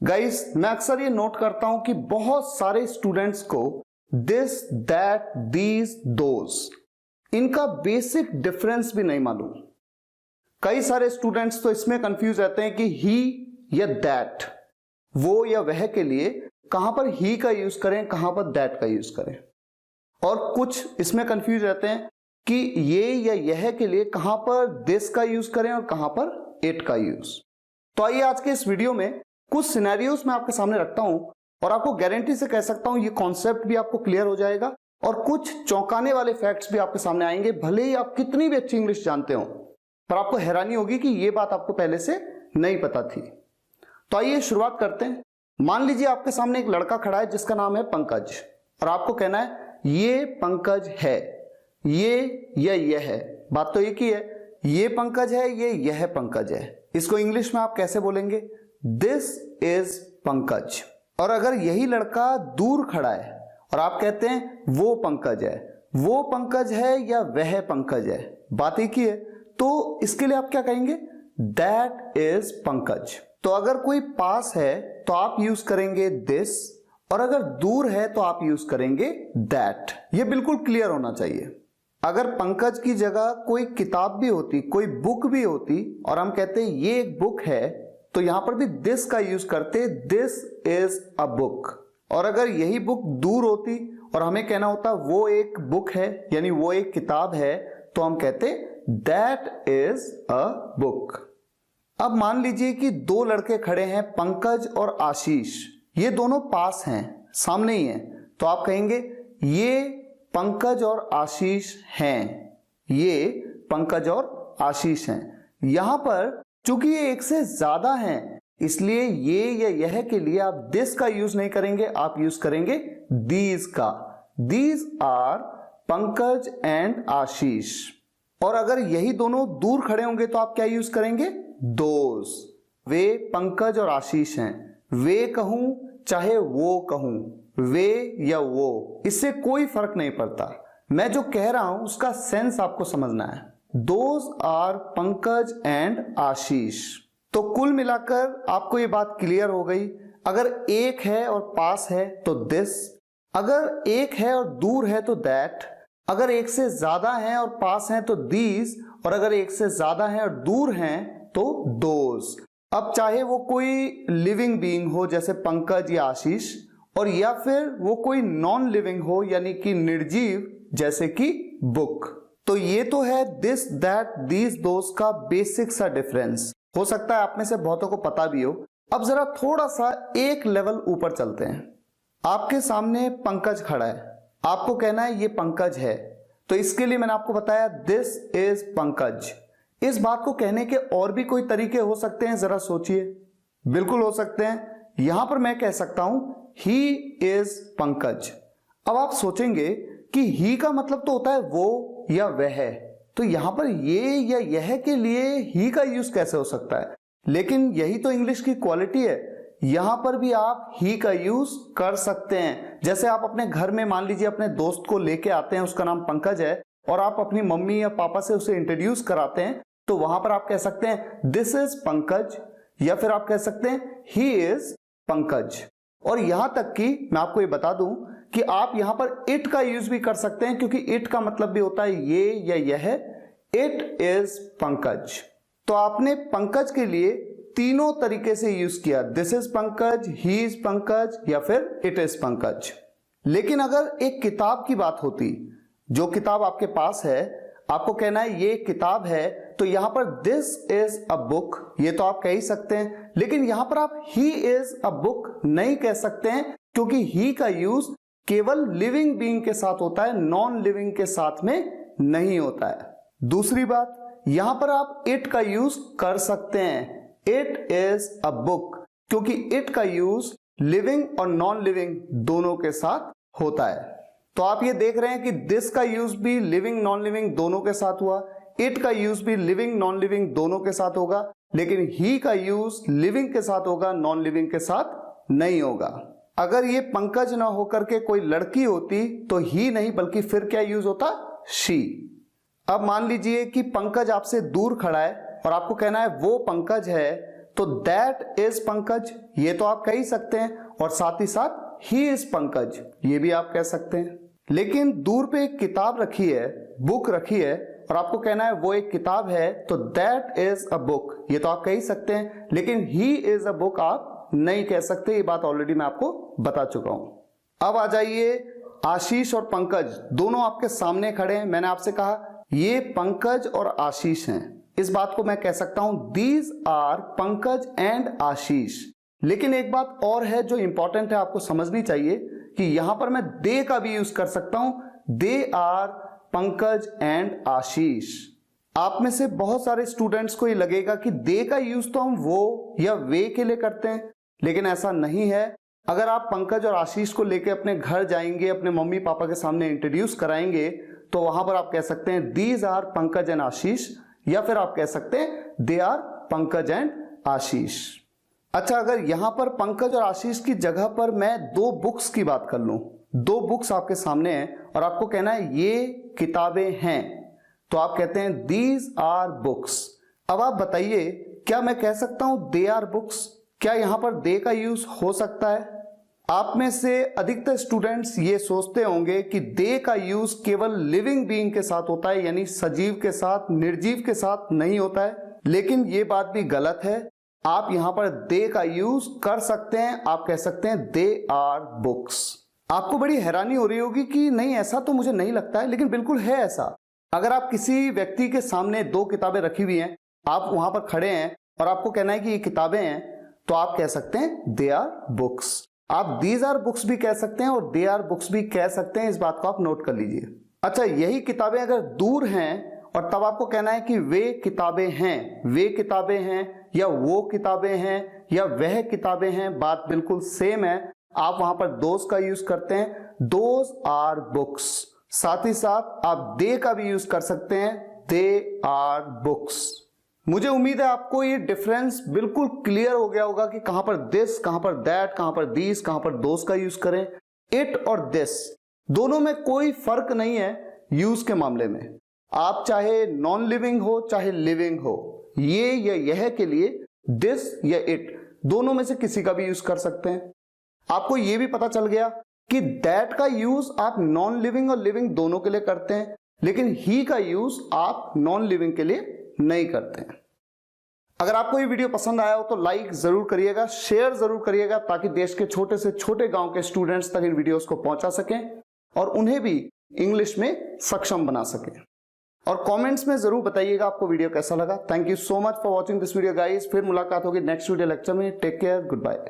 Guys, मैं अक्सर ये नोट करता हूं कि बहुत सारे स्टूडेंट्स को दिस, दैट, दीज, दोज इनका बेसिक डिफरेंस भी नहीं मालूम। कई सारे स्टूडेंट्स तो इसमें कंफ्यूज रहते हैं कि ही या दैट, वो या वह के लिए कहां पर ही का यूज करें, कहां पर दैट का यूज करें। और कुछ इसमें कंफ्यूज रहते हैं कि ये या यह के लिए कहां पर दिस का यूज करें और कहां पर इट का यूज। तो आइए आज के इस वीडियो में कुछ सिनेरियोस मैं आपके सामने रखता हूं और आपको गारंटी से कह सकता हूं ये कॉन्सेप्ट भी आपको क्लियर हो जाएगा और कुछ चौंकाने वाले फैक्ट्स भी आपके सामने आएंगे। भले ही आप कितनी भी अच्छी इंग्लिश जानते हो, पर आपको हैरानी होगी कि ये बात आपको पहले से नहीं पता थी। तो आइए शुरुआत करते हैं। मान लीजिए आपके सामने एक लड़का खड़ा है जिसका नाम है पंकज, और आपको कहना है ये पंकज है, ये या यह है। बात तो एक ही है, ये पंकज है, ये यह पंकज है। इसको इंग्लिश में आप कैसे बोलेंगे? This is Pankaj. और अगर यही लड़का दूर खड़ा है और आप कहते हैं वो पंकज है, वो पंकज है या वह पंकज है, बात एक ही है। तो इसके लिए आप क्या कहेंगे? That is Pankaj. तो अगर कोई पास है तो आप यूज करेंगे दिस, और अगर दूर है तो आप यूज करेंगे दैट। ये बिल्कुल क्लियर होना चाहिए। अगर पंकज की जगह कोई किताब भी होती, कोई बुक भी होती, और हम कहते ये एक बुक है, तो यहां पर भी दिस का यूज करते, दिस इज अ बुक। और अगर यही बुक दूर होती और हमें कहना होता वो एक बुक है, यानी वो एक किताब है, तो हम कहते दैट इज अ बुक। अब मान लीजिए कि दो लड़के खड़े हैं, पंकज और आशीष। ये दोनों पास हैं, सामने ही हैं, तो आप कहेंगे ये पंकज और आशीष हैं, ये पंकज और आशीष हैं। यहां पर चूंकि ये एक से ज्यादा हैं, इसलिए ये या यह के लिए आप दिस का यूज नहीं करेंगे, आप यूज करेंगे दीज का। दीज आर पंकज एंड आशीष। और अगर यही दोनों दूर खड़े होंगे तो आप क्या यूज करेंगे? दोज। वे पंकज और आशीष हैं। वे कहूं चाहे वो कहूं, वे या वो, इससे कोई फर्क नहीं पड़ता। मैं जो कह रहा हूं उसका सेंस आपको समझना है। दोज आर पंकज एंड आशीष। तो कुल मिलाकर आपको ये बात क्लियर हो गई। अगर एक है और पास है तो दिस, अगर एक है और दूर है तो दैट, अगर एक से ज्यादा है और पास है तो दीज, और अगर एक से ज्यादा है और दूर हैं तो दोज। अब चाहे वो कोई लिविंग बीइंग हो जैसे पंकज या आशीष, और या फिर वो कोई नॉन लिविंग हो यानी कि निर्जीव जैसे कि बुक। तो ये तो है दिस, दैट, दीज, दोज का बेसिक सा डिफरेंस। हो सकता है आप में से बहुतों को पता भी हो। अब जरा थोड़ा सा एक लेवल ऊपर चलते हैं। आपके सामने पंकज खड़ा है, आपको कहना है ये पंकज है, तो इसके लिए मैंने आपको बताया दिस इज पंकज। इस बात को कहने के और भी कोई तरीके हो सकते हैं, जरा सोचिए। बिल्कुल हो सकते हैं। यहां पर मैं कह सकता हूं ही इज पंकज। अब आप सोचेंगे कि ही का मतलब तो होता है वो या वह, तो यहां पर ये या यह के लिए ही का यूज कैसे हो सकता है? लेकिन यही तो इंग्लिश की क्वालिटी है। यहां पर भी आप ही का यूज कर सकते हैं। जैसे आप अपने घर में मान लीजिए अपने दोस्त को लेके आते हैं, उसका नाम पंकज है, और आप अपनी मम्मी या पापा से उसे इंट्रोड्यूस कराते हैं, तो वहां पर आप कह सकते हैं दिस इज पंकज, या फिर आप कह सकते हैं ही इज पंकज। और यहां तक कि मैं आपको ये बता दूं कि आप यहां पर इट का यूज भी कर सकते हैं, क्योंकि इट का मतलब भी होता है ये या यह। It is Pankaj. तो आपने पंकज के लिए तीनों तरीके से यूज किया, this is Pankaj, he is Pankaj, या फिर इट इज पंकज। लेकिन अगर एक किताब की बात होती, जो किताब आपके पास है, आपको कहना है ये किताब है, तो यहां पर दिस इज अ बुक, ये तो आप कह ही सकते हैं। लेकिन यहां पर आप ही इज अ बुक नहीं कह सकते हैं, क्योंकि ही का यूज केवल लिविंग बीइंग के साथ होता है, नॉन लिविंग के साथ में नहीं होता है। दूसरी बात, यहां पर आप इट का यूज कर सकते हैं, इट इज अ बुक, क्योंकि इट का यूज लिविंग और नॉन लिविंग दोनों के साथ होता है। तो आप ये देख रहे हैं कि दिस का यूज भी लिविंग नॉन लिविंग दोनों के साथ हुआ, इट का यूज भी लिविंग नॉन लिविंग दोनों के साथ होगा, लेकिन ही का यूज लिविंग के साथ होगा, नॉन लिविंग के साथ नहीं होगा। अगर ये पंकज ना होकर के कोई लड़की होती तो ही नहीं बल्कि फिर क्या यूज होता? शी। अब मान लीजिए कि पंकज आपसे दूर खड़ा है और आपको कहना है वो पंकज है, तो दैट इज पंकज, ये तो आप कह ही सकते हैं, और साथ ही साथ ही इज पंकज, ये भी आप कह सकते हैं। लेकिन दूर पे एक किताब रखी है, बुक रखी है, और आपको कहना है वो एक किताब है, तो दैट इज अ बुक, ये तो आप कह ही सकते हैं। लेकिन ही इज अ बुक आप नहीं कह सकते, ये बात ऑलरेडी मैं आपको बता चुका हूं। अब आ जाइए, आशीष और पंकज दोनों आपके सामने खड़े हैं। मैंने आपसे कहा ये पंकज और आशीष हैं, इस बात को मैं कह सकता हूं दीज आर पंकज एंड आशीष। लेकिन एक बात और है जो इंपॉर्टेंट है, आपको समझनी चाहिए कि यहां पर मैं दे का भी यूज कर सकता हूं, दे आर पंकज एंड आशीष। आप में से बहुत सारे स्टूडेंट्स को ये लगेगा कि दे का यूज तो हम वो या वे के लिए करते हैं, लेकिन ऐसा नहीं है। अगर आप पंकज और आशीष को लेके अपने घर जाएंगे, अपने मम्मी पापा के सामने इंट्रोड्यूस कराएंगे, तो वहां पर आप कह सकते हैं दीज आर पंकज एंड आशीष, या फिर आप कह सकते हैं दे आर पंकज एंड आशीष। अच्छा, अगर यहां पर पंकज और आशीष की जगह पर मैं दो बुक्स की बात कर लूं, दो बुक्स आपके सामने हैं और आपको कहना है ये किताबें हैं, तो आप कहते हैं दीज आर बुक्स। अब आप बताइए, क्या मैं कह सकता हूं दे आर बुक्स? क्या यहां पर दे का यूज हो सकता है? आप में से अधिकतर स्टूडेंट्स ये सोचते होंगे कि दे का यूज केवल लिविंग बीइंग के साथ होता है, यानी सजीव के साथ, निर्जीव के साथ नहीं होता है। लेकिन ये बात भी गलत है। आप यहां पर दे का यूज कर सकते हैं, आप कह सकते हैं दे आर बुक्स। आपको बड़ी हैरानी हो रही होगी कि नहीं, ऐसा तो मुझे नहीं लगता है, लेकिन बिल्कुल है ऐसा। अगर आप किसी व्यक्ति के सामने दो किताबें रखी हुई हैं, आप वहां पर खड़े हैं और आपको कहना है कि ये किताबें हैं, तो आप कह सकते हैं दे आर बुक्स। आप दीज आर बुक्स भी कह सकते हैं और दे आर बुक्स भी कह सकते हैं, इस बात को आप नोट कर लीजिए। अच्छा, यही किताबें अगर दूर हैं और तब आपको कहना है कि वे किताबें हैं, वे किताबें हैं, या वो किताबें हैं, या वह किताबें हैं, बात बिल्कुल सेम है। आप वहां पर दोज का यूज करते हैं, दोज आर बुक्स। साथ ही साथ आप दे का भी यूज कर सकते हैं, दे आर बुक्स। मुझे उम्मीद है आपको ये डिफरेंस बिल्कुल क्लियर हो गया होगा कि कहां पर दिस, कहां पर दैट, कहां पर दीज, कहां पर दोस का यूज करें। इट और दिस दोनों में कोई फर्क नहीं है यूज के मामले में। आप चाहे नॉन लिविंग हो चाहे लिविंग हो, ये या यह के लिए दिस या इट दोनों में से किसी का भी यूज कर सकते हैं। आपको यह भी पता चल गया कि दैट का यूज आप नॉन लिविंग और लिविंग दोनों के लिए करते हैं, लेकिन ही का यूज आप नॉन लिविंग के लिए नहीं करते हैं। अगर आपको ये वीडियो पसंद आया हो तो लाइक जरूर करिएगा, शेयर जरूर करिएगा, ताकि देश के छोटे से छोटे गांव के स्टूडेंट्स तक इन वीडियोस को पहुंचा सकें और उन्हें भी इंग्लिश में सक्षम बना सकें। और कमेंट्स में जरूर बताइएगा आपको वीडियो कैसा लगा। Thank you so much for watching this video guys. फिर मुलाकात होगी नेक्स्ट वीडियो लेक्चर में। Take care, good bye.